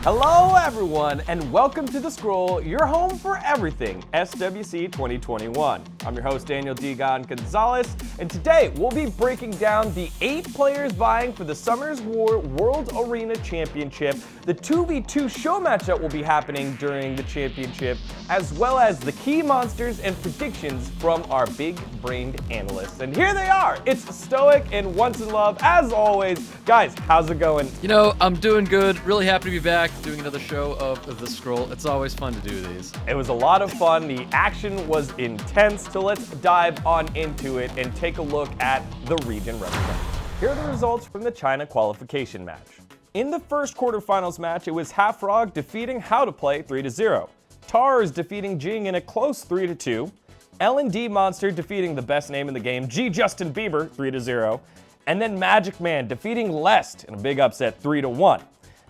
Hello everyone, and welcome to The Scroll, your home for everything SWC 2021. I'm your host Daniel dGon Gonzalez, and today we'll be breaking down the 8 players vying for the Summer's War World Arena Championship, the 2v2 show match that will be happening during the championship, as well as the key monsters and predictions from our big-brained analysts. And here they are, it's Stoic and OnceInLuv. As always, guys, how's it going? You know, I'm doing good, really happy to be back. Doing another show of The Scroll. It's always fun to do these. It was a lot of fun. The action was intense. So let's dive on into it and take a look at the region representatives. Here are the results from the China qualification match. In the first quarterfinals match, it was Halfrog defeating How to Play 3-0. Tars defeating Jing in a close 3-2. L&D Monster defeating the best name in the game, G Justin Bieber 3-0. And then Magic Man defeating Lest in a big upset 3-1.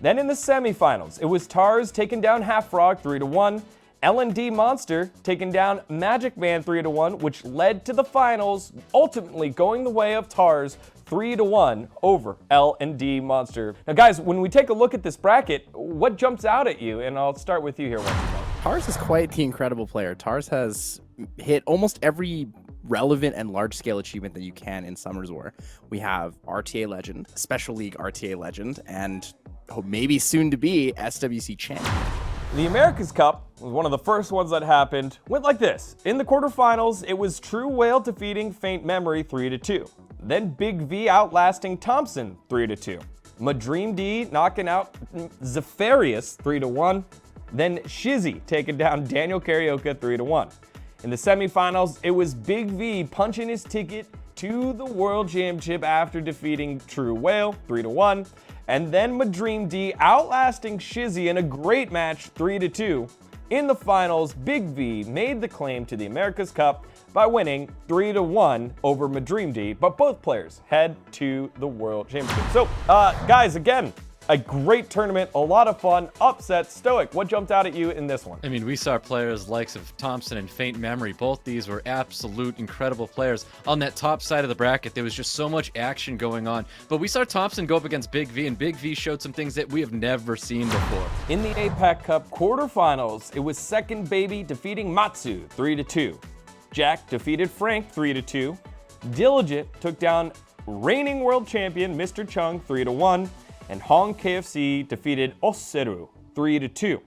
Then in the semifinals, it was Tars taking down Halfrog 3-1, L&D Monster taking down Magic Man 3-1, which led to the finals, ultimately going the way of Tars 3-1 over L&D Monster. Now guys, when we take a look at this bracket, what jumps out at you? And I'll start with you here, OnceInLuv. Tars is quite the incredible player. Tars has hit almost every relevant and large-scale achievement that you can in Summer's War. We have RTA Legend, Special League RTA Legend, and maybe soon to be SWC champion. The America's Cup was one of the first ones that happened. Went like this. In the quarterfinals, it was True Whale defeating Faint Memory 3-2. Then Big V outlasting Thompson 3-2. Madream D knocking out Zephyrius 3-1. Then Shizzy taking down Daniel Karaoke 3-1. In the semifinals, it was Big V punching his ticket to the World Championship after defeating True Whale 3-1. And then Madream D outlasting Shizzy in a great match 3-2. In the finals, Big V made the claim to the America's Cup by winning 3-1 over Madream D, but both players head to the World Championship. So, guys, again, a great tournament, a lot of fun, upset. Stoic, what jumped out at you in this one? I mean, we saw players likes of Thompson and Faint Memory. Both these were absolute incredible players. On that top side of the bracket, there was just so much action going on. But we saw Thompson go up against Big V, and Big V showed some things that we have never seen before. In the APAC Cup quarterfinals, it was Second Baby defeating Matsu 3-2. Jack defeated Frank 3-2. Diligent took down reigning world champion Mr. Chung 3-1. And Hong KFC defeated Oseru 3-2.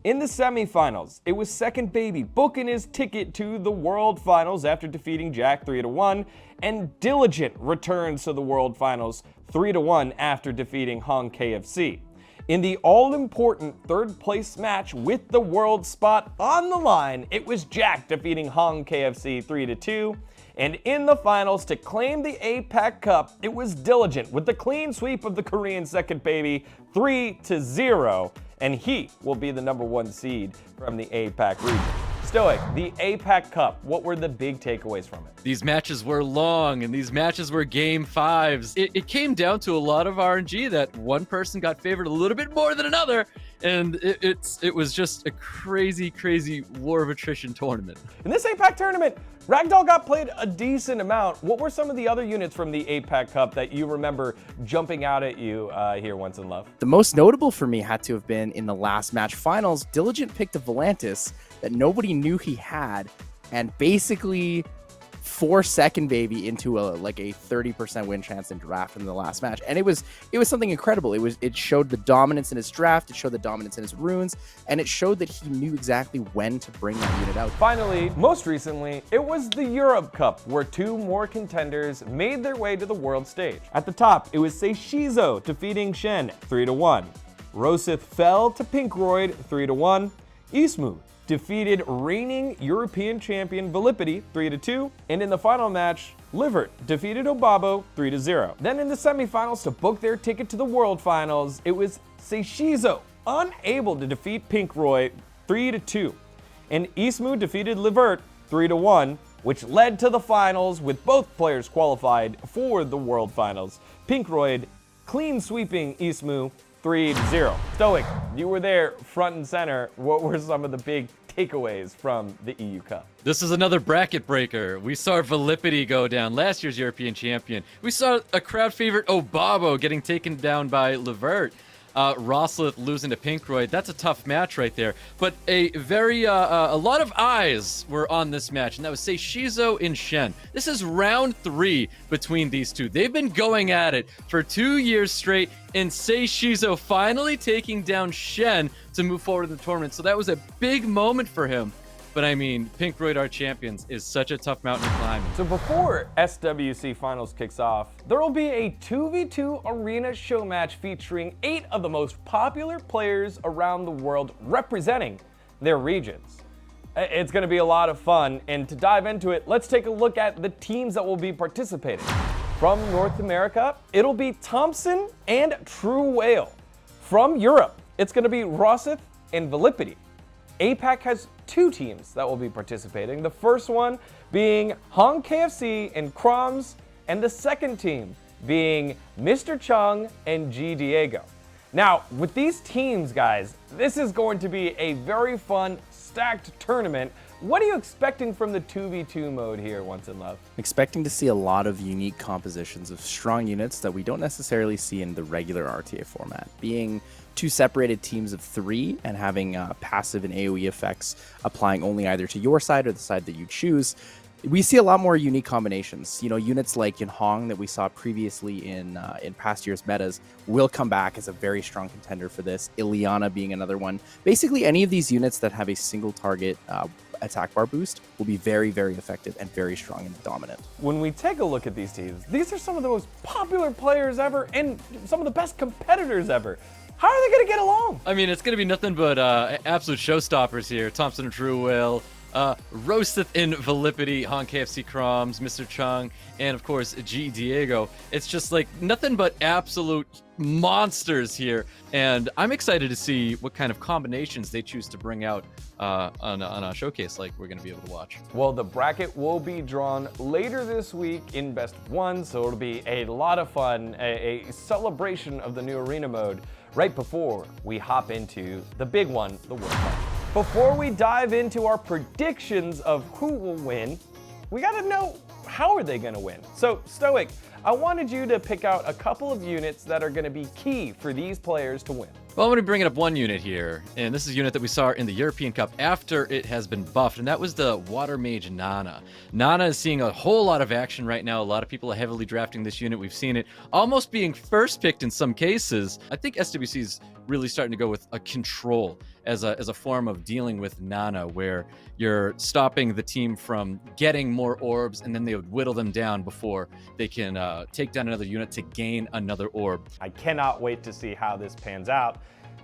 In the semifinals, it was Second Baby booking his ticket to the World Finals after defeating Jack 3-1, and Diligent returns to the World Finals 3-1 after defeating Hong KFC. In the all-important third place match with the world spot on the line, it was Jack defeating Hong KFC 3-2. And in the finals, to claim the APAC Cup, it was Diligent with the clean sweep of the Korean Second Baby 3-0, and he will be the #1 seed from the APAC region. Stoic, the APAC Cup, what were the big takeaways from it? These matches were long, and these matches were game 5s. It came down to a lot of RNG that one person got favored a little bit more than another, and it was just a crazy, crazy war of attrition tournament. In this APAC tournament, Ragdoll got played a decent amount. What were some of the other units from the APAC Cup that you remember jumping out at you here, OnceInLuv? The most notable for me had to have been in the last match finals. Diligent picked a Volantis that nobody knew he had, and basically forced Second Baby into a 30% win chance in draft in the last match. And it was something incredible. It showed the dominance in his draft, it showed the dominance in his runes, and it showed that he knew exactly when to bring that unit out. Finally, most recently, it was the Europe Cup, where 2 more contenders made their way to the world stage. At the top, it was Seishizo defeating Shen 3-1. Rosith fell to Pinkroid 3-1. Ismu defeated reigning European champion Velipity 3-2, and in the final match, Livert defeated Obabo 3-0. Then in the semifinals to book their ticket to the World Finals, it was Seishizo unable to defeat Pinkroy 3-2, and Ismu defeated Livert 3-1, which led to the finals with both players qualified for the World Finals. Pinkroyd clean sweeping Ismu 3-0. Stoic, you were there front and center. What were some of the big takeaways from the EU Cup? This is another bracket breaker. We saw Velipity go down, last year's European champion. We saw a crowd favorite Obabo getting taken down by Levert. Roslith losing to Pinkroyd, that's a tough match right there. But a lot of eyes were on this match, and that was Seishizo and Shen. This is round 3 between these two. They've been going at it for 2 years straight, and Seishizo finally taking down Shen to move forward in the tournament. So that was a big moment for him. But I mean, Pinkroyd, our champions, is such a tough mountain to climb. So before SWC Finals kicks off, there will be a 2v2 arena show match featuring 8 of the most popular players around the world representing their regions. It's going to be a lot of fun, and to dive into it, let's take a look at the teams that will be participating. From North America, it'll be Thompson and True Whale. From Europe, it's going to be Rossith and Velipity. APAC has 2 teams that will be participating. The first one being Hong KFC and Croms, and the second team being Mr. Chung and G Diego. Now, with these teams, guys, this is going to be a very fun, stacked tournament. What are you expecting from the 2v2 mode here, OnceInLuv? Expecting to see a lot of unique compositions of strong units that we don't necessarily see in the regular RTA format. Being 2 separated teams of 3 and having passive and AoE effects applying only either to your side or the side that you choose, we see a lot more unique combinations. You know, units like Hong that we saw previously in past years' metas will come back as a very strong contender for this. Ileana being another one. Basically, any of these units that have a single target attack bar boost will be very, very effective and very strong and dominant. When we take a look at these teams, these are some of the most popular players ever and some of the best competitors ever. How are they going to get along? I mean, it's going to be nothing but absolute showstoppers here. Thompson and True Whale, Roasteth in Velipity, Hong KFC Croms, Mr. Chung, and of course G Diego. It's just like nothing but absolute monsters here, and I'm excited to see what kind of combinations they choose to bring out on a showcase like we're going to be able to watch. Well, the bracket will be drawn later this week in Best of 1, so it'll be a lot of fun, a celebration of the new arena mode right before we hop into the big one, the World Cup. Before we dive into our predictions of who will win, we got to know how are they going to win. So, Stoic, I wanted you to pick out a couple of units that are going to be key for these players to win. Well, I'm going to bring up one unit here, and this is a unit that we saw in the European Cup after it has been buffed, and that was the Water Mage Nana. Nana is seeing a whole lot of action right now. A lot of people are heavily drafting this unit. We've seen it almost being first picked in some cases. I think SWC is really starting to go with a control as a form of dealing with Nana, where you're stopping the team from getting more orbs, and then they would whittle them down before they can take down another unit to gain another orb. I cannot wait to see how this pans out.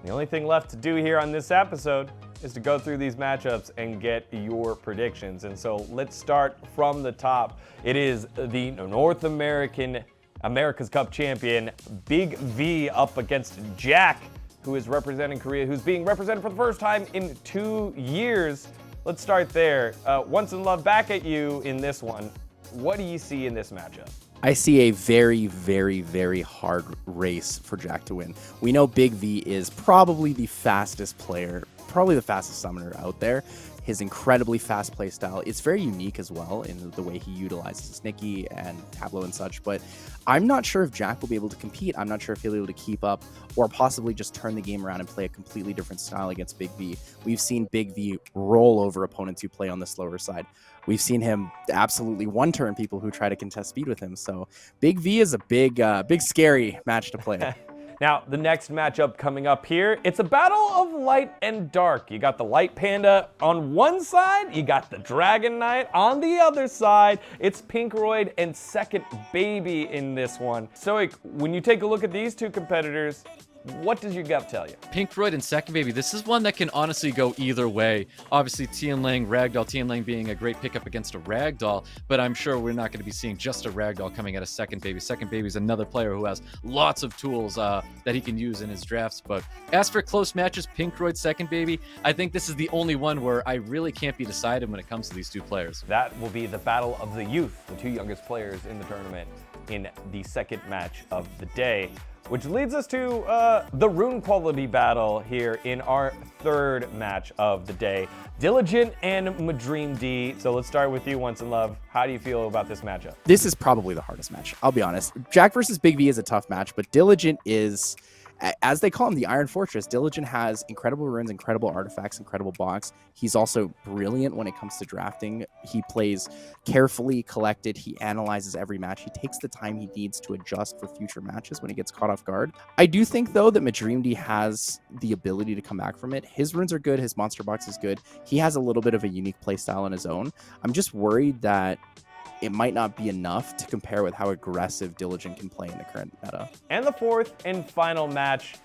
The only thing left to do here on this episode is to go through these matchups and get your predictions. And so let's start from the top. It is the North America's Cup champion, Big V, up against Jack, who is representing Korea, who's being represented for the first time in 2 years. Let's start there. OnceInLuv, back at you in this one. What do you see in this matchup? I see a very, very, very hard race for Jack to win. We know Big V is probably the fastest player, probably the fastest summoner out there. His incredibly fast play style is very unique as well in the way he utilizes Nikki and Tableau and such, but I'm not sure if Jack will be able to compete. I'm not sure if he'll be able to keep up or possibly just turn the game around and play a completely different style against Big V. We've seen Big V roll over opponents who play on the slower side. We've seen him absolutely one-turn people who try to contest speed with him. So Big V is a big scary match to play. Now, the next matchup coming up here, it's a battle of light and dark. You got the Light Panda on one side, you got the Dragon Knight on the other side. It's Pinkroyd and Second Baby in this one. Stoic, when you take a look at these two competitors, what does your gut tell you? Pinkroyd and Second Baby, this is one that can honestly go either way. Obviously, Tianlang, Ragdoll, Tianlang being a great pickup against a Ragdoll, but I'm sure we're not going to be seeing just a Ragdoll coming at a Second Baby. Second Baby is another player who has lots of tools that he can use in his drafts. But as for close matches, Pinkroyd, Second Baby, I think this is the only one where I really can't be decided when it comes to these two players. That will be the battle of the youth, the 2 youngest players in the tournament in the second match of the day. Which leads us to the rune quality battle here in our third match of the day. Diligent and Madream D. So let's start with you, OnceInLuv. How do you feel about this matchup? This is probably the hardest match, I'll be honest. Jack versus Big V is a tough match, but Diligent is as they call him, the Iron Fortress. dGon has incredible runes, incredible artifacts, incredible box. He's also brilliant when it comes to drafting. He plays carefully, collected. He analyzes every match. He takes the time he needs to adjust for future matches when he gets caught off guard. I do think, though, that Madreamd has the ability to come back from it. His runes are good. His monster box is good. He has a little bit of a unique playstyle on his own. I'm just worried that it might not be enough to compare with how aggressive dGon can play in the current meta. And the fourth and final match,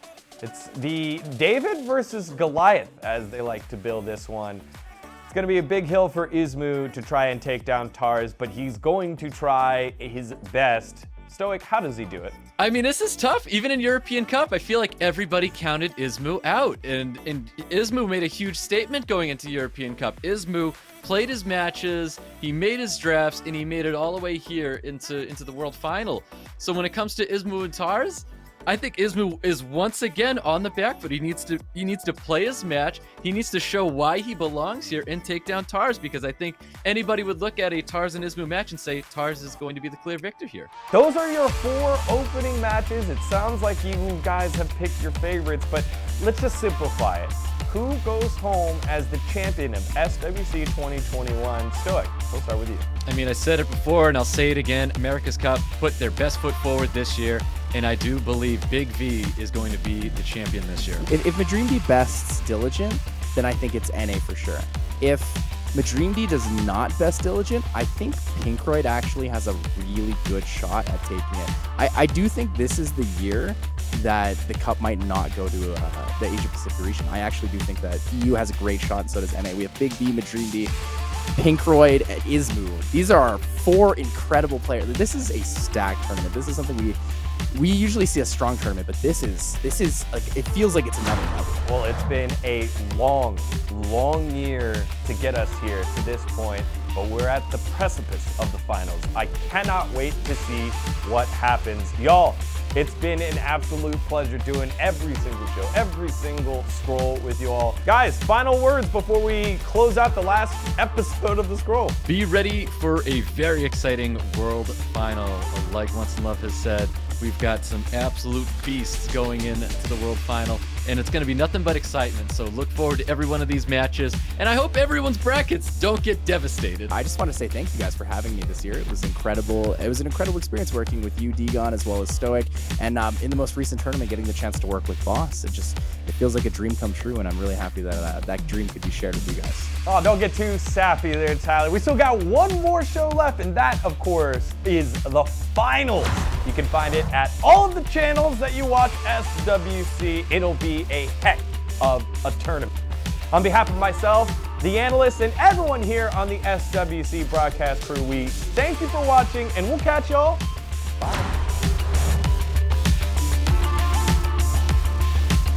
it's the David versus Goliath, as they like to build this one. It's going to be a big hill for Ismu to try and take down Tars, but he's going to try his best. Stoic, how does he do it? I mean, this is tough. Even in European Cup, I feel like everybody counted Ismu out. And Ismu made a huge statement going into European Cup. Ismu played his matches, he made his drafts, and he made it all the way here into the World Final. So when it comes to Ismu and Tars, I think Ismu is once again on the back foot. He needs to play his match. He needs to show why he belongs here and take down Tars, because I think anybody would look at a Tars and Ismu match and say Tars is going to be the clear victor here. Those are your 4 opening matches. It sounds like you guys have picked your favorites, but let's just simplify it. Who goes home as the champion of SWC 2021? Stoic, we'll start with you. I mean, I said it before and I'll say it again. America's Cup put their best foot forward this year, and I do believe Big V is going to be the champion this year. If Madreamd bests dGon, then I think it's NA for sure. If Madreamd does not best dGon, I think Pinkroyd actually has a really good shot at taking it. I do think this is the year that the cup might not go to the Asia Pacific region. I actually do think that EU has a great shot, and so does NA. We have Big V, Madreamd, Pinkroyd, and Ismu. These are our 4 incredible players. This is a stacked tournament. This is something we usually see a strong tournament, but this is like, it feels like it's another level. Well, it's been a long year to get us here to this point, but we're at the precipice of the finals. I cannot wait to see what happens. Y'all, it's been an absolute pleasure doing every single show, every single scroll with you all. Guys, final words before we close out the last episode of the scroll. Be ready for a very exciting World Final. Like OnceInLuv has said, we've got some absolute beasts going into the World Final, and it's going to be nothing but excitement. So look forward to every one of these matches, and I hope everyone's brackets don't get devastated. I just want to say thank you guys for having me this year. It was incredible. It was an incredible experience working with you, dGon, as well as Stoic, and in the most recent tournament, getting the chance to work with Boss. It feels like a dream come true, and I'm really happy that that dream could be shared with you guys. Oh, don't get too sappy there, Tyler. We still got one more show left, and that, of course, is the finals. You can find it at all of the channels that you watch SWC. It'll be a heck of a tournament. On behalf of myself, the analysts, and everyone here on the SWC broadcast crew, we thank you for watching, and we'll catch y'all. Bye.